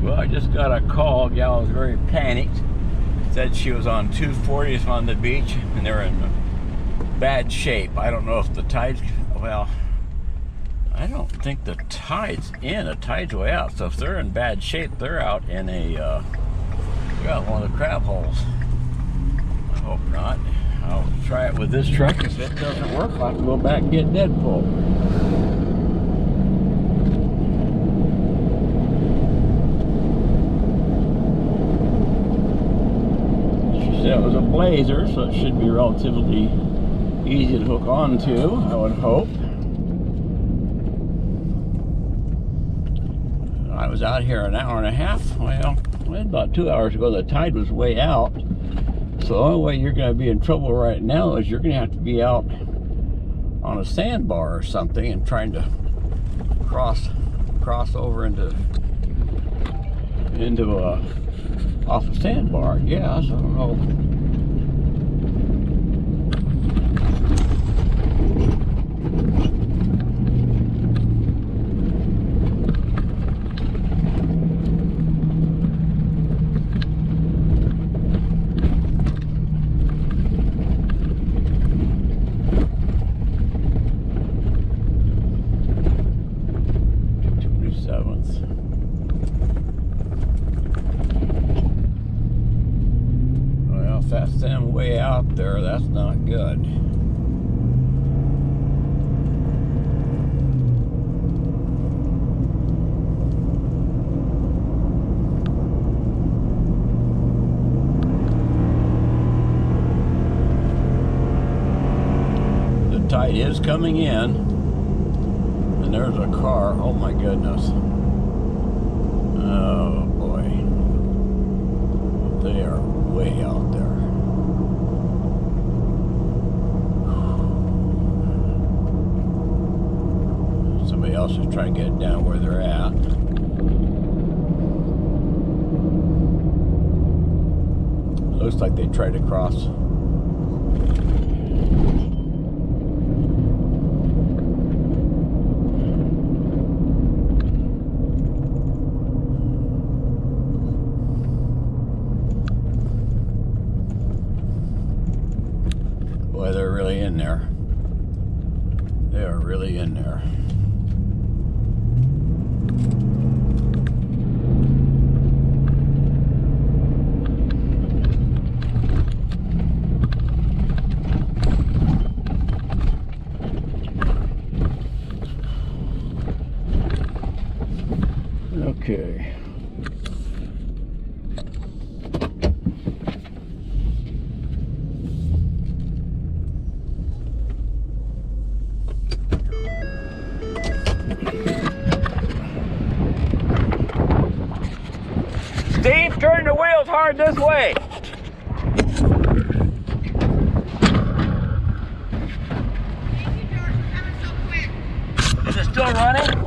Well, I just got a call. A gal was very panicked. Said she was on 240s on the beach and they're in bad shape. I don't know if the tide's, well, I don't think the tide's in. The tide's way out. So if they're in bad shape, they're out in a, they're out one of the crab holes. I hope not. I'll try it with this truck. If it doesn't work, I'll have to go back and get Deadpool. It was a blazer, so it should be relatively easy to hook onto, I would hope. I was out here an hour and a half. Well, about 2 hours ago, the tide was way out. So the only way you're going to be in trouble right now is you're going to have to be out on a sandbar or something and trying to cross over into off a sandbar, yeah, so I don't know. That's them way out there. That's not good. The tide is coming in, and there's a car. Oh my goodness. Oh boy. They are way out there. Somebody else is trying to get down where they're at. Looks like they tried to cross. Boy, they're really in there. They are really in there. Okay. Steve, turn the wheels hard this way. Thank you, George, for coming so quick. Is it still running?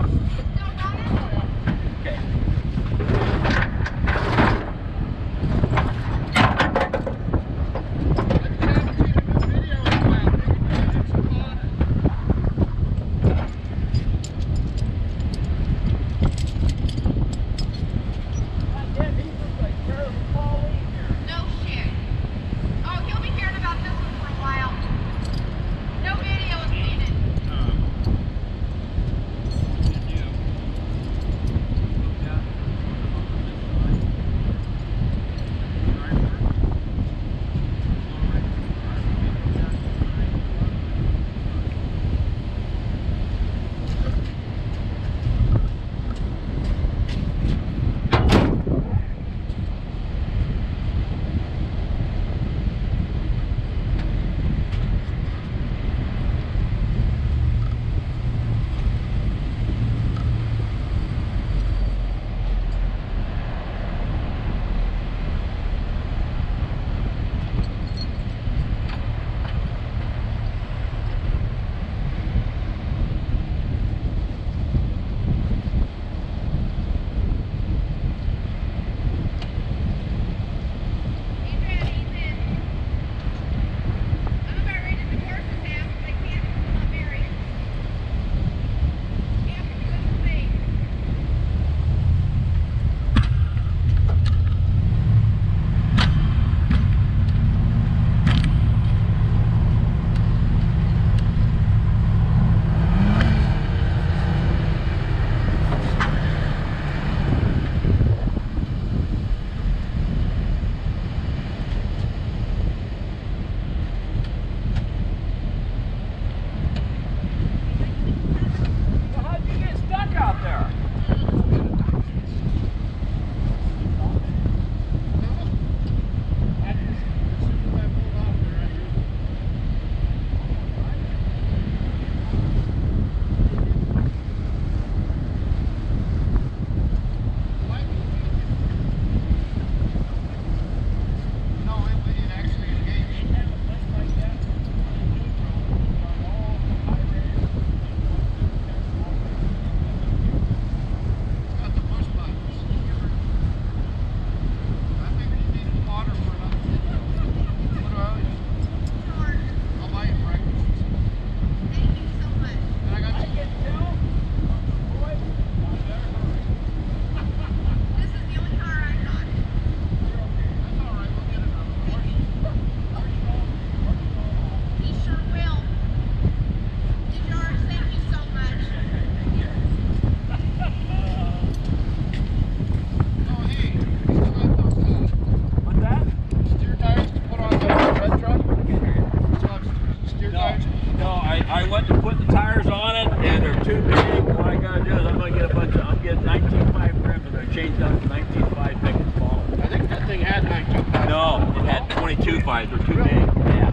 19.5 big and small. I think that thing had 19.5. No, it had 22.5s. They're too big. Yeah.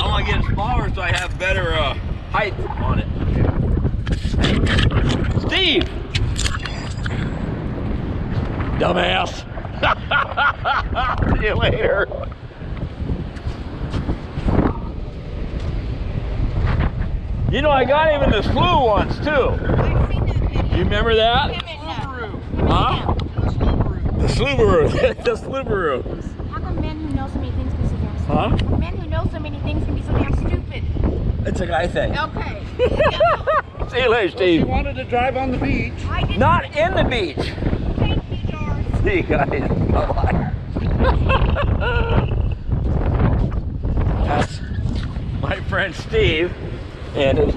I want to get it smaller so I have better height on it. Steve! Dumbass! See you later. You know, I got him in the slough once too. I've seen that video. You remember that? Him and, Huh? The Sloughburu. The Sloughburu. How come men who know so many things can be so damn stupid? Huh? Men who know so many things can be so damn stupid. It's a guy thing. Okay. See you later, She Steve. wanted to drive on the beach. I didn't. Not in the beach. Thank you, George. See you guys. Bye-bye. That's my friend Steve and his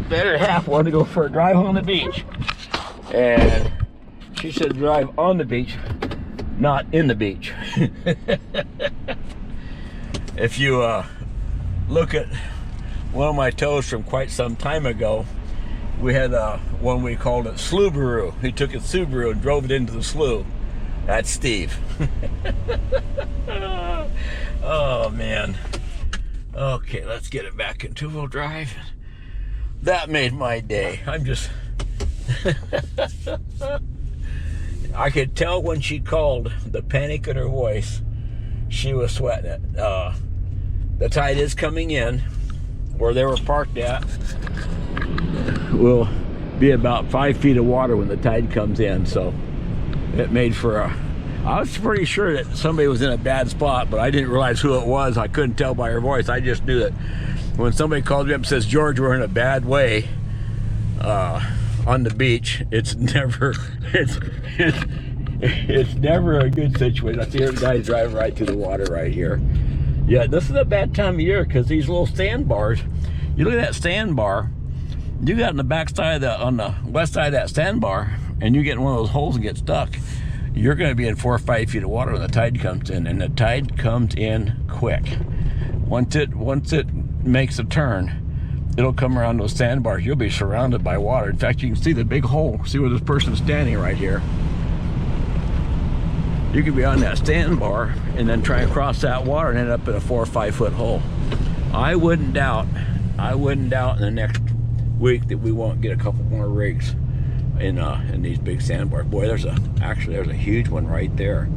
better half wanted to go for a drive on the beach. And she said drive on the beach, not in the beach. If you look at one of my tows from quite some time ago, we had one we called it Sloughburu. He took his Subaru and drove it into the slough. That's Steve. Oh man. Okay, let's get it back in two-wheel drive. That made my day. I'm just I could tell when she called, the panic in her voice. She was sweating it. The tide is coming in. Where they were parked at will be about 5 feet of water when the tide comes in, so it made for a, I was pretty sure that somebody was in a bad spot, but I didn't realize who it was. I couldn't tell by her voice. I just knew that when somebody calls me up and says, George, we're in a bad way on the beach, it's never it's never a good situation. I see her guys driving right through the water right here. Yeah, this is a bad time of year because these little sandbars, you look at that sandbar, you got on the back side of the, on the west side of that sandbar, and you get in one of those holes and get stuck, you're going to be in 4 or 5 feet of water when the tide comes in, and the tide comes in quick. Once it makes a turn, it'll come around those sandbars. You'll be surrounded by water. In fact, you can see the big hole. See where this person's standing right here. You could be on that sandbar and then try and cross that water and end up in a 4 or 5 foot hole. I wouldn't doubt in the next week that we won't get a couple more rigs in these big sandbars. Boy, there's a huge one right there.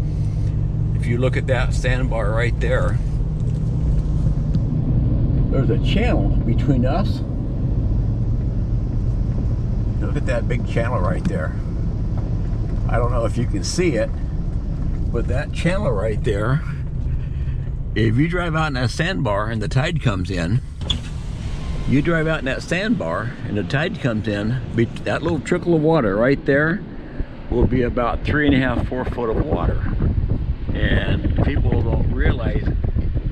If you look at that sandbar right there, there's a channel between us. Look at that big channel right there. I don't know if you can see it, but that channel right there, if you drive out in that sandbar and the tide comes in, you drive out in that sandbar and the tide comes in, that little trickle of water right there will be about 3.5 to 4 foot of water. And people don't realize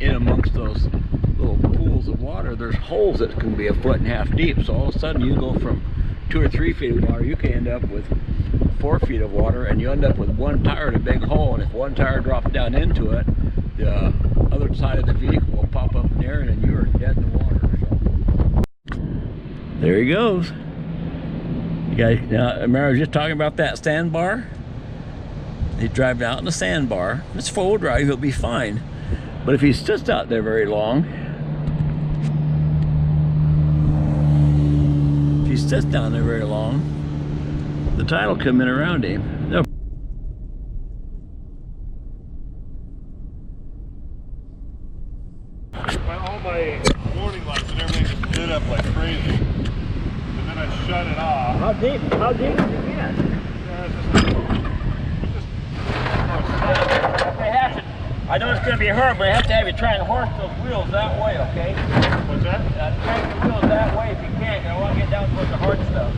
in amongst those little pools of water, there's holes that can be 1.5 feet deep. So all of a sudden you go from 2 or 3 feet of water, you can end up with 4 feet of water, and you end up with one tire in a big hole, and if one tire drops down into it, the other side of the vehicle will pop up in the air and then you are dead in the water. So there he goes. You guys, now remember I was just talking about that sandbar? He's driving out in the sandbar. It's full drive, he'll be fine. But if he sits out there very long, if he sits down there very long, the tide will come in around him. All my warning lights and everything just lit up like crazy. And then I shut it off. How deep is it in? I know it's going to be hard, but I have to have you try and horse those wheels that way, okay? What's that? Drag the wheels that way if you can, 'cause I want to get down towards the hard stuff.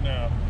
now.